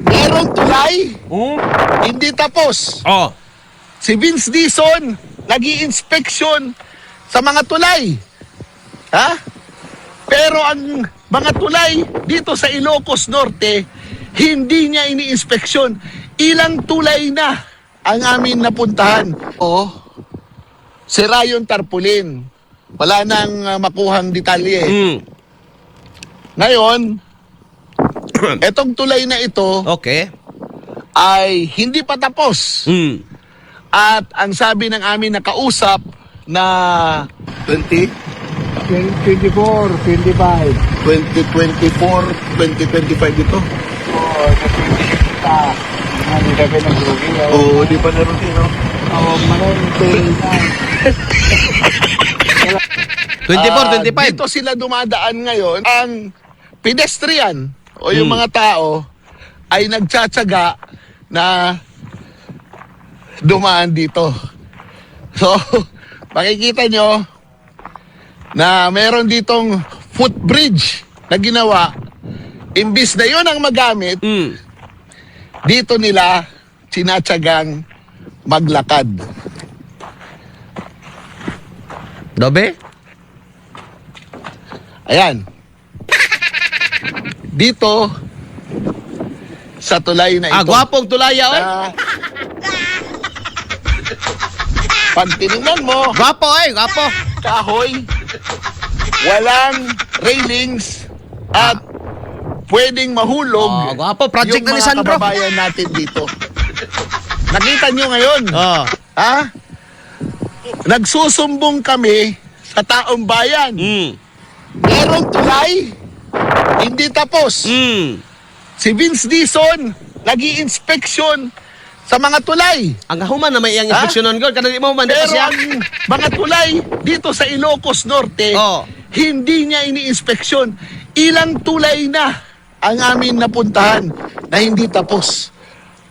Merong tulay, Hmm? hindi tapos. Oh. Si Vince Dizon, nag-i-inspeksyon sa mga tulay. Ha? Pero ang mga tulay dito sa Ilocos Norte, hindi niya ini-inspeksyon. Ilang tulay na ang amin napuntahan. O, sira yung tarpaulin. Wala nang makuhang detalye. Hmm. Ngayon, etong tulay na ito Okay. ay hindi pa tapos. Hmm. At ang sabi ng amin na kausap na 20, 24, 25. 2024, 2025 ito. Oo, nakikita. Hindi kami nagrugi. Oo, di pa naroon no? Oo, malente na. 24, 25. Dito sila dumadaan ngayon. Ang pedestrian o yung mga tao ay nagtsatsaga na dumaan dito. So, makikita nyo na meron ditong footbridge na ginawa. Imbis na yun ang magamit, Hmm. dito nila sinatsagang maglakad. Dobe? Ayan. Dito, sa tulay na ito. Gwapong tulaya, oy. Na, pag tinignan mo, Gwapo, gwapo. kahoy, walang railings, at pwedeng mahulog Gwapo. Project yung na ni mga Sandro. kababayan natin dito. Nakita nyo ngayon, Oh. ha? Nagsusumbong kami sa taong bayan. Hmm. Merong tulay, hindi tapos. Hmm. Si Vince Dizon, nag-i-inspeksyon sa mga tulay. Ang human na may iyang inspeksyonan ko. Kada di mo man Pero siya. ang mga tulay dito sa Ilocos Norte, Oh. hindi niya ini-inspeksyon. Ilang tulay na ang amin napuntahan na hindi tapos.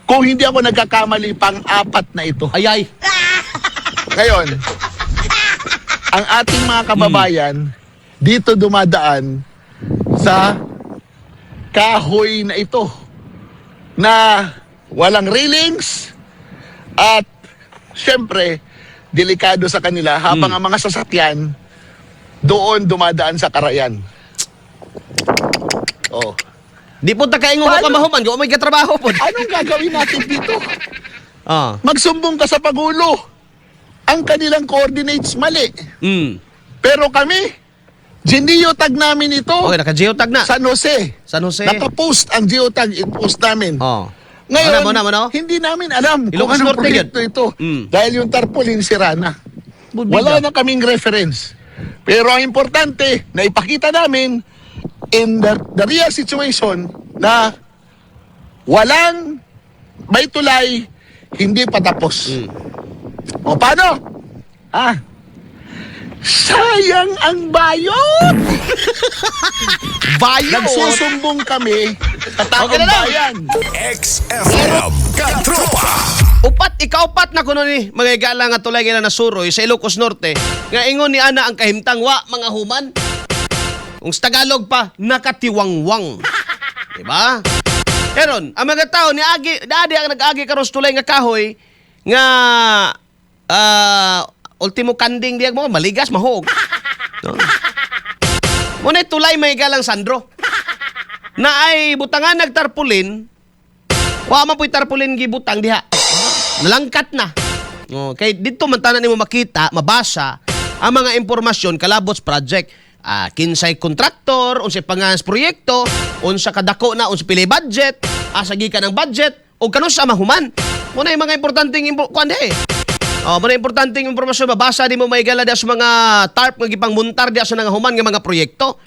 Kung hindi ako nagkakamali, pang-apat na ito. Ayay. Ngayon, ang ating mga kababayan, dito dumadaan sa kahoy na ito na walang railings at syempre delikado sa kanila habang ang mga sasakyan doon dumadaan sa karayan. Oh. Di po takaingo ko Paano? kamahuman. Kung may katrabaho po. Anong gagawin natin dito? Ah. Magsumbong ka sa Pangulo. Ang kanilang coordinates mali. Hmm. Pero kami, geotag namin ito. Okay, naka-geotag na. San Jose. San Jose. Naka-post ang geotag, i-post namin. Oh. Ngayon, Ano? hindi namin alam kung Ilocos anong Norte proyekto ito. Mm. Dahil yung tarpaulin sira na. Wala na kaming reference. Pero ang importante, na ipakita namin in the real situation na walang may tulay, hindi pa tapos. O paano? Sayang ang bayot! Bayo. Nagsusumbong kami sa taong Okay na lang. bayan. XFM Katropa. Ikaupat na kuno ni mga igala nga tulay nga nasuroy sa Ilocos Norte nga ingon ni ana ang kahimtang wa mga human. Kung sa Tagalog pa nakatiwangwang. Diba? Karon, ang mga tao ni agi dadi ang nag-agi karon sa tulay nga kahoy nga ultimo kanding diag mo maligas mahog. No? Muna tulay may galang Sandro. Na ay butangan nagtarpulin. Wa man po'y tarpulin gibutang diha. Nalangkat na. Okay, dito man tanan nimo makita, mabasa ang mga impormasyon kalabot sa project. Kinsay kontraktor, unsay pangas proyekto, unsa kadako na, unsa pili budget, asa gikan ang budget, o kanus sa mahuman. Muna yung mga importanteng kuan eh. Muna importanteng impormasyon mabasa di mo maigala sa mga tarp nga gipangmuntar diha sa nga human nga mga proyekto.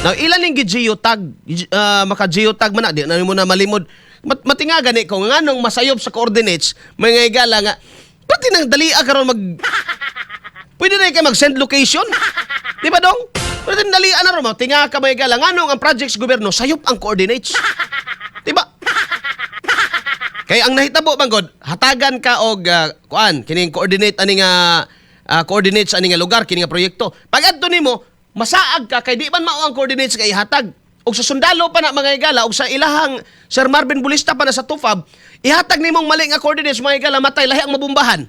Now, ilan yung geotag, maka-geotag man na, di na mo na malimod. Matinga gani ko, nga nung masayop sa coordinates, mga igala nga, pati nang dalia karon mag... Pwede na kayo mag-send location. Di ba dong? Pwede nang dalia na ron, matinga ka mga igala, nga nung ang project sa gobyerno, sayop ang coordinates. Di ba? Kaya ang nahitabo bang god, hatagan ka og kining coordinate ani nga coordinates ani nga lugar kini nga proyekto. Pag adto nimo, masaag ka kay di man mao ang coordinates kay hatag. og sa sundalo pa na mga higala, og sa ilahang Sir Marvin Bulista pa na sa TUFAB, ihatag nimong mali nga coordinates mga higala, matay lahi ang mabumbahan.